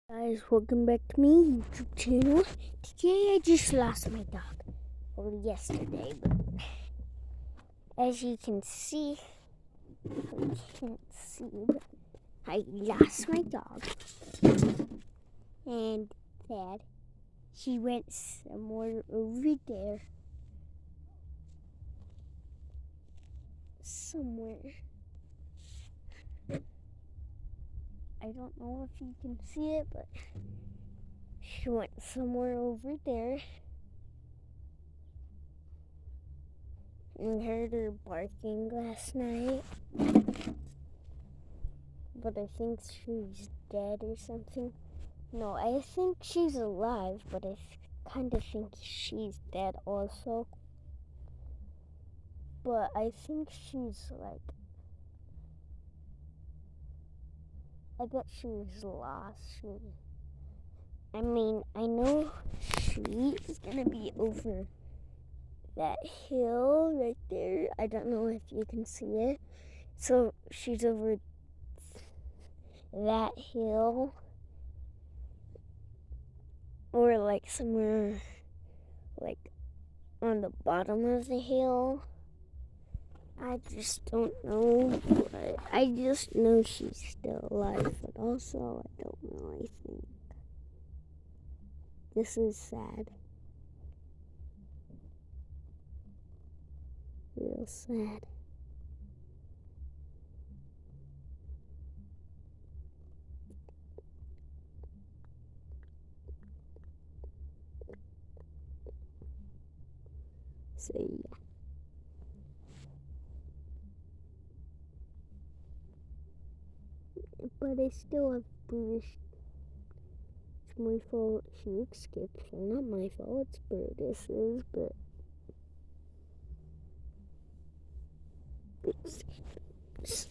Guys, welcome back to my YouTube channel. Today I just lost my dog. Well, yesterday, but as you can see, I can't see, but I lost my dog. And Dad, she went somewhere over there. Somewhere. I don't know if you can see it, but she went somewhere over there. We heard her barking last night, but I think she's dead or something. No, I think she's alive, but I kind of think she's dead also. But I think she's I bet she's lost. I know she's gonna be over that hill right there. I don't know if you can see it. So she's over that hill, or somewhere on the bottom of the hill. I just don't know, but I just know she's still alive, but also I don't really think. This is sad. Real sad. So yeah. But I still have Brutus. It's my fault she escaped. Well, not my fault, it's Brutus's, but it's